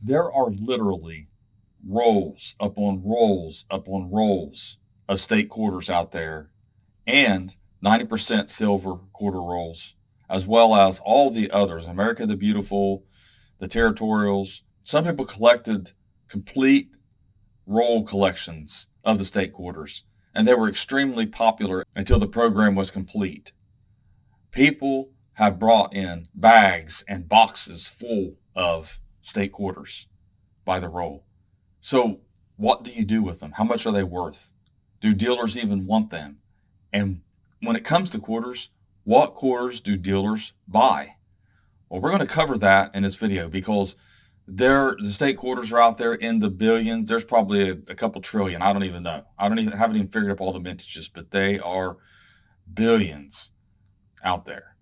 There are literally rolls upon rolls upon rolls of state quarters out there and 90% silver quarter rolls, as well as all the others, America the Beautiful, the Territorials. Some people collected complete roll collections of the state quarters, and they were extremely popular until the program was complete. People have brought in bags and boxes full of state quarters by the roll. So, what do you do with them? How much are they worth? Do dealers even want them? And when it comes to quarters, what quarters do dealers buy? Well, we're going to cover that in this video because the state quarters are out there in the billions. There's probably a couple trillion. I don't even know. Haven't even figured up all the vintages, but they are billions out there.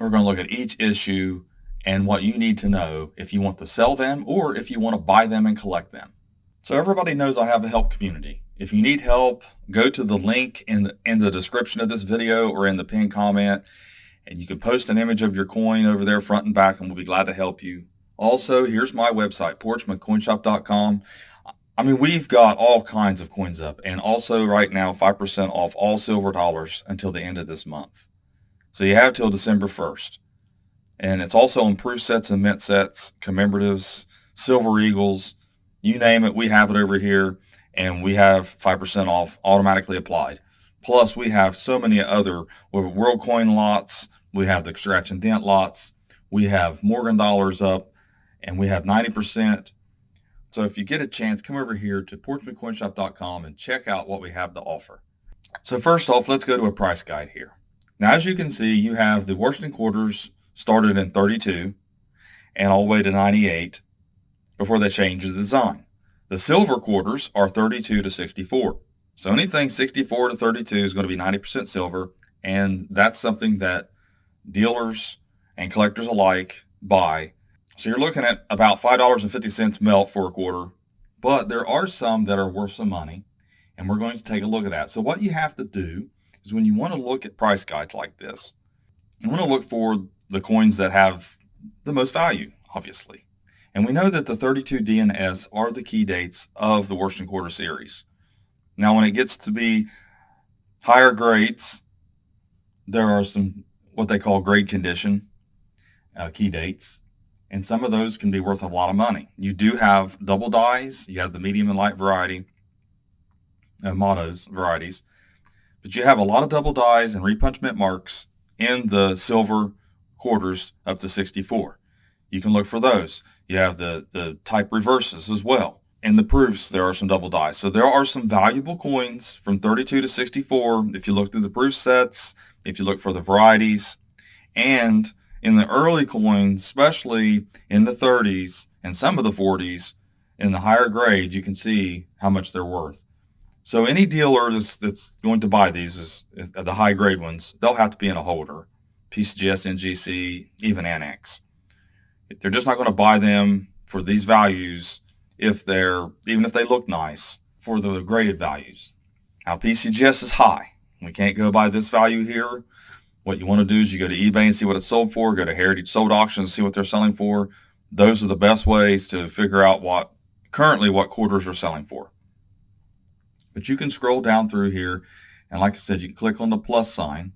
We're going to look at each issue and what you need to know if you want to sell them or if you want to buy them and collect them. So everybody knows I have a help community. If you need help, go to the link in the description of this video or in the pinned comment, and you can post an image of your coin over there front and back, and we'll be glad to help you. Also, here's my website, portsmouthcoinshop.com. I mean, we've got all kinds of coins up, and also right now 5% off all silver dollars until the end of this month. So you have till December 1st. And it's also on proof sets and mint sets, commemoratives, silver eagles, you name it, we have it over here, and we have 5% off automatically applied. Plus, we have so many other world coin lots, we have the scratch and dent lots, we have Morgan dollars up, and we have 90%. So if you get a chance, come over here to portsmouthcoinshop.com and check out what we have to offer. So first off, let's go to a price guide here. Now, as you can see, you have the Washington quarters started in 32 and all the way to 98 before they changed the design. The silver quarters are 32 to 64. So anything 64 to 32 is going to be 90% silver, and that's something that dealers and collectors alike buy. So you're looking at about $5.50 melt for a quarter, but there are some that are worth some money, and we're going to take a look at that. So what you have to do is when you want to look at price guides like this, you want to look for the coins that have the most value, obviously. And we know that the 32D and S are the key dates of the Washington Quarter Series. Now, when it gets to be higher grades, there are some what they call grade condition key dates, and some of those can be worth a lot of money. You do have double dies, you have the medium and light variety, mottos, varieties, but you have a lot of double dies and repunch mint marks in the silver quarters up to 64. You can look for those. You have the type reverses as well. In the proofs, there are some double dies. So there are some valuable coins from 32 to 64 if you look through the proof sets, if you look for the varieties. And in the early coins, especially in the 30s and some of the 40s, in the higher grade, you can see how much they're worth. So any dealer that's going to buy these, the high grade ones, they'll have to be in a holder, PCGS, NGC, even Annex. They're just not going to buy them for these values even if they look nice for the graded values. Now PCGS is high. We can't go by this value here. What you want to do is you go to eBay and see what it's sold for, go to Heritage Sold Auctions and see what they're selling for. Those are the best ways to figure out what quarters are selling for. But you can scroll down through here, and like I said, you can click on the plus sign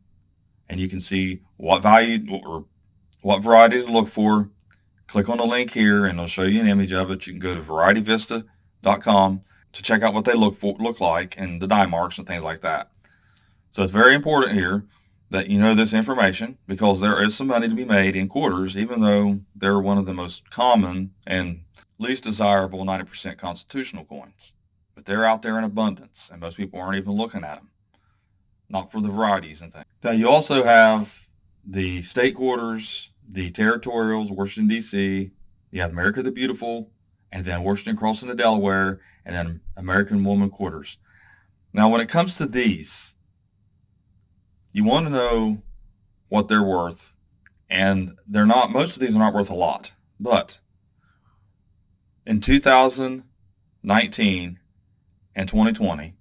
and you can see what value or what variety to look for. Click on the link here and it'll show you an image of it. You can go to varietyvista.com to check out what they look like and the die marks and things like that. So it's very important here that you know this information because there is some money to be made in quarters, even though they're one of the most common and least desirable 90% constitutional coins. But they're out there in abundance, and most people aren't even looking at them. Not for the varieties and things. Now you also have the state quarters, the territorials, Washington, D.C., you have America the Beautiful, and then Washington Crossing the Delaware, and then American Woman quarters. Now, when it comes to these, you want to know what they're worth, and most of these are not worth a lot. But in 2019 and 2020,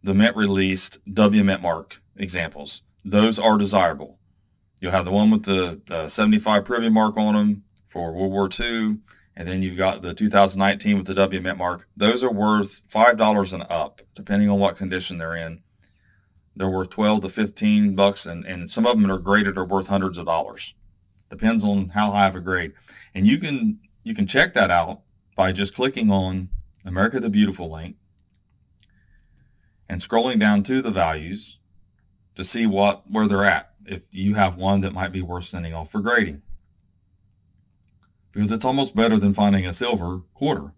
the Mint released W Mint mark examples. Those are desirable. You'll have the one with the 75 Privy mark on them for World War II, And then you've got the 2019 with the W Mint mark. Those are worth $5 and up, depending on what condition they're in. They're worth 12 to 15 bucks, and some of them that are graded are worth hundreds of dollars. Depends on how high of a grade. And you can check that out by just clicking on America the Beautiful link and scrolling down to the values to see where they're at, if you have one that might be worth sending off for grading. Because it's almost better than finding a silver quarter.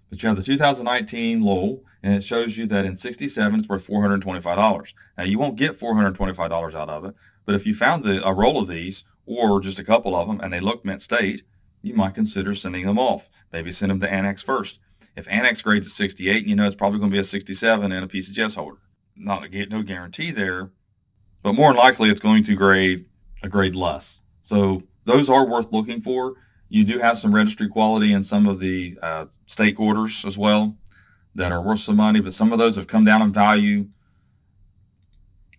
But you have the 2019 Lowell, and it shows you that in 67 it's worth $425. Now you won't get $425 out of it, but if you found a roll of these, or just a couple of them, and they look mint state, you might consider sending them off. Maybe send them to Annex first. If Annex grades a 68, you know it's probably going to be a 67 and a PCGS holder. No guarantee there, but more than likely it's going to grade a grade less. So those are worth looking for. You do have some registry quality in some of the state quarters as well that are worth some money, but some of those have come down in value.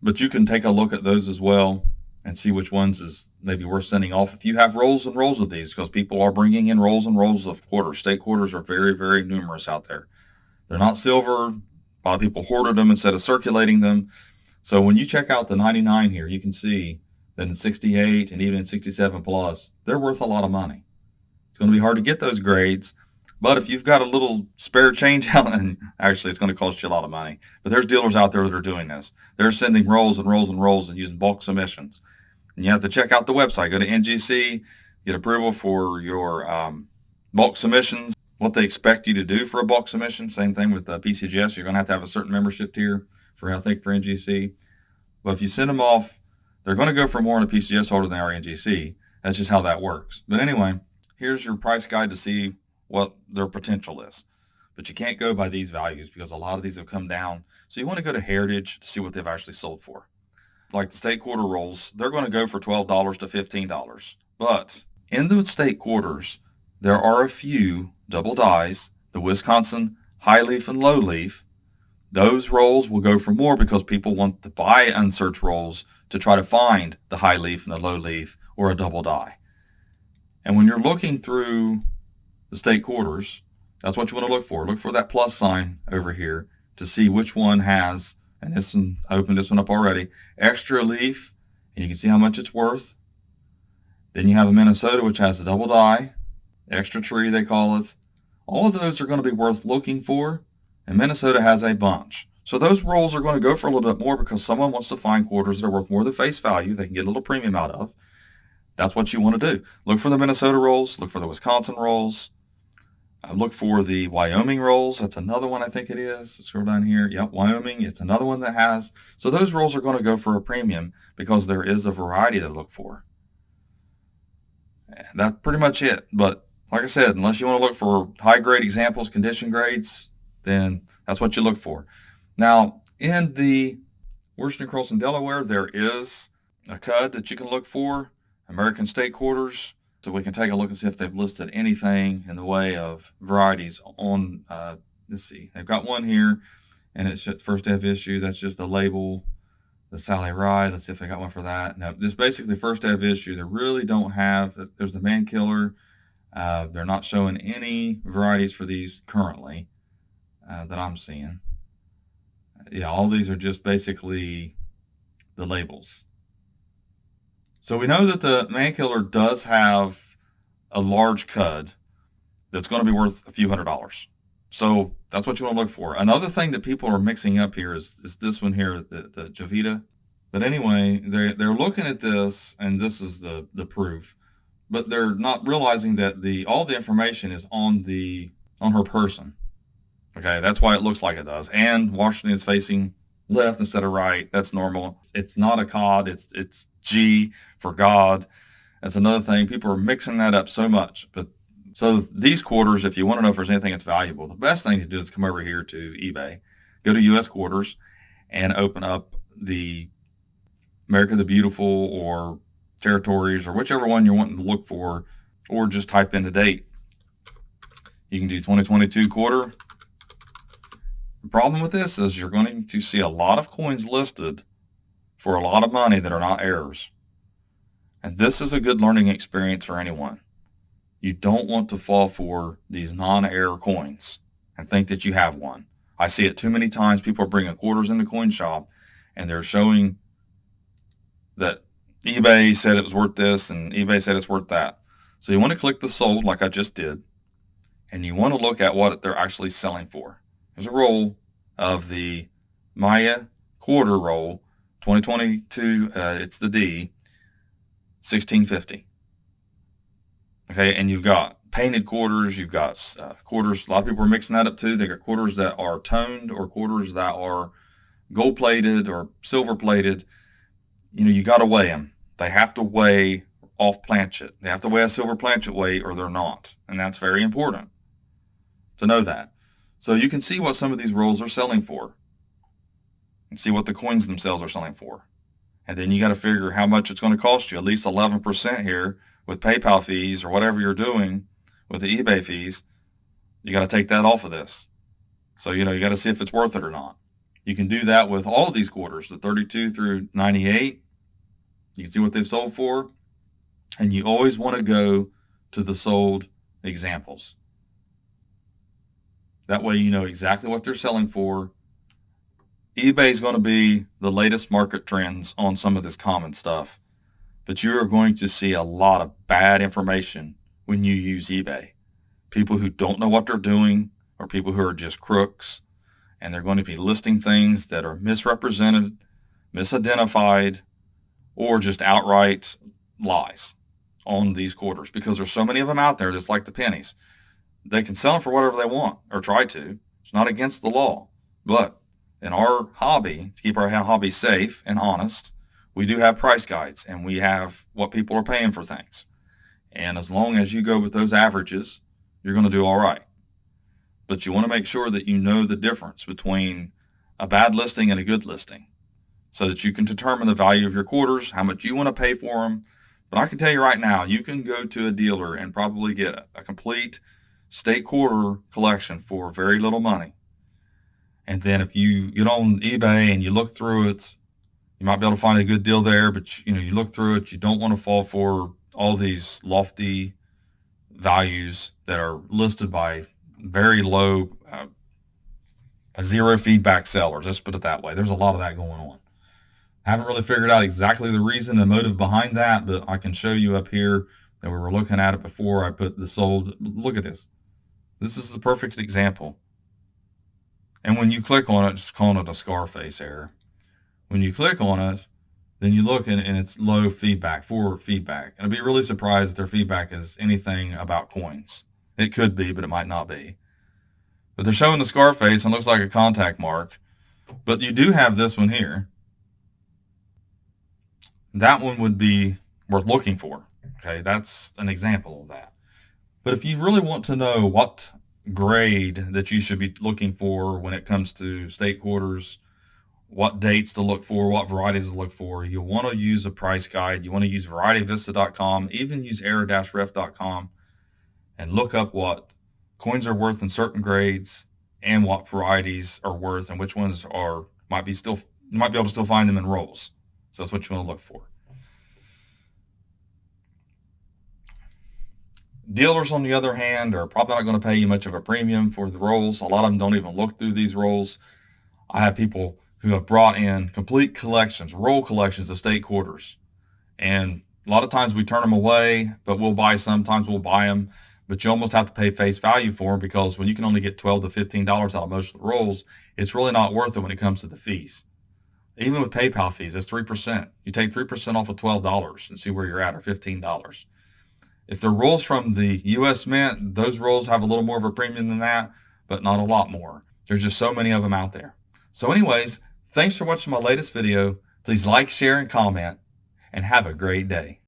But you can take a look at those as well and see which ones is maybe worth sending off if you have rolls and rolls of these, because people are bringing in rolls and rolls of quarters. State quarters are very, very numerous out there. They're not silver. A lot of people hoarded them instead of circulating them. So when you check out the 99 here, you can see that in 68 and even in 67 plus, they're worth a lot of money. It's going to be hard to get those grades, but if you've got a little spare change out, and actually it's going to cost you a lot of money, but there's dealers out there that are doing this. They're sending rolls and rolls and rolls and using bulk submissions. And you have to check out the website. Go to NGC, get approval for your bulk submissions, what they expect you to do for a bulk submission. Same thing with the PCGS. You're going to have a certain membership tier for, I think, for NGC. But if you send them off, they're going to go for more in a PCGS holder than they are NGC. That's just how that works. But anyway, here's your price guide to see what their potential is. But you can't go by these values because a lot of these have come down. So you want to go to Heritage to see what they've actually sold for. Like the state quarter rolls, they're going to go for $12 to $15. But in the state quarters, there are a few double dies, the Wisconsin high leaf and low leaf. Those rolls will go for more because people want to buy unsearched rolls to try to find the high leaf and the low leaf or a double die. And when you're looking through the state quarters, that's what you want to look for. Look for that plus sign over here to see which one has, and this one, I opened this one up already, extra leaf, and you can see how much it's worth. Then you have a Minnesota, which has a double die, extra tree they call it. All of those are going to be worth looking for, and Minnesota has a bunch. So those rolls are going to go for a little bit more because someone wants to find quarters that are worth more than face value they can get a little premium out of. That's what you want to do. Look for the Minnesota rolls, look for the Wisconsin rolls, look for the Wyoming rolls. That's another one, I think it is. Scroll down here. Yep, Wyoming. It's another one that has. So those rolls are going to go for a premium because there is a variety to look for. And that's pretty much it. But like I said, unless you want to look for high grade examples, condition grades, then that's what you look for. Now, in the Washington Cross in Delaware, there is a CUD that you can look for, American State Quarters. So we can take a look and see if they've listed anything in the way of varieties on, let's see, they've got one here, and it's just first F issue. That's just the label, the Sally Rye. Let's see if they got one for that. Now, just basically first F issue. They really don't have, there's the Man Killer. They're not showing any varieties for these currently that I'm seeing. Yeah, all these are just basically the labels. So we know that the Man Killer does have a large cud that's going to be worth a few $100s. So that's what you want to look for. Another thing that people are mixing up here is this one here, the Jovita. But anyway, they're looking at this, and this is the proof. But they're not realizing that all the information is on her person. Okay, that's why it looks like it does. And Washington is facing left instead of right. That's normal. It's not a cod. It's G for God. That's another thing. People are mixing that up so much. But so these quarters, if you want to know if there's anything that's valuable, the best thing to do is come over here to eBay, go to U.S. quarters, and open up the America the Beautiful or Territories or whichever one you're wanting to look for, or just type in the date. You can do 2022 quarter. The problem with this is you're going to see a lot of coins listed for a lot of money that are not errors. And this is a good learning experience for anyone. You don't want to fall for these non-error coins and think that you have one. I see it too many times. People are bringing quarters in the coin shop and they're showing that eBay said it was worth this and eBay said it's worth that. So you want to click the sold like I just did, and you want to look at what they're actually selling for. There's a roll of the Maya quarter roll, 2022, it's the D, 1650. Okay, and you've got painted quarters, you've got quarters, a lot of people are mixing that up too. They got quarters that are toned or quarters that are gold plated or silver plated. You got to weigh them. They have to weigh off planchet. They have to weigh a silver planchet weight or they're not. And that's very important to know that. So you can see what some of these rolls are selling for and see what the coins themselves are selling for. And then you got to figure how much it's going to cost you, at least 11% here with PayPal fees or whatever you're doing with the eBay fees. You got to take that off of this. So, you got to see if it's worth it or not. You can do that with all of these quarters, the 32 through 98. You can see what they've sold for. And you always want to go to the sold examples. That way you know exactly what they're selling for. eBay is going to be the latest market trends on some of this common stuff. But you are going to see a lot of bad information when you use eBay. People who don't know what they're doing or people who are just crooks. And they're going to be listing things that are misrepresented, misidentified, or just outright lies on these quarters because there's so many of them out there that's like the pennies. They can sell them for whatever they want or try to. It's not against the law. But in our hobby, to keep our hobby safe and honest, we do have price guides and we have what people are paying for things. And as long as you go with those averages, you're going to do all right. But you want to make sure that you know the difference between a bad listing and a good listing so that you can determine the value of your quarters, how much you want to pay for them. But I can tell you right now, you can go to a dealer and probably get a complete state quarter collection for very little money. And then if you get on eBay and you look through it, you might be able to find a good deal there, but you look through it, you don't want to fall for all these lofty values that are listed by very low, zero feedback sellers. Let's put it that way. There's a lot of that going on. I haven't really figured out exactly the reason and motive behind that, but I can show you up here that we were looking at it before I put the sold. Look at this. This is the perfect example. And when you click on it, just calling it a Scarface error. When you click on it, then you look and it's low feedback, forward feedback. And I'd be really surprised if their feedback is anything about coins. It could be, but it might not be. But they're showing the Scarface and it looks like a contact mark. But you do have this one here. That one would be worth looking for. Okay, that's an example of that. But if you really want to know what grade that you should be looking for when it comes to state quarters, what dates to look for, what varieties to look for, you'll want to use a price guide. You want to use VarietyVista.com, even use error-ref.com, and look up what coins are worth in certain grades and what varieties are worth and which ones are you might be able to still find them in rolls. So that's what you want to look for. Dealers, on the other hand, are probably not going to pay you much of a premium for the rolls. A lot of them don't even look through these rolls. I have people who have brought in complete collections, roll collections of state quarters. And a lot of times we turn them away, but we'll buy some. Sometimes we'll buy them, but you almost have to pay face value for them because when you can only get $12 to $15 out of most of the rolls, it's really not worth it when it comes to the fees. Even with PayPal fees, that's 3%. You take 3% off of $12 and see where you're at, or $15. If they're rolls from the U.S. Mint, those rolls have a little more of a premium than that, but not a lot more. There's just so many of them out there. So anyways, thanks for watching my latest video. Please like, share, and comment, and have a great day.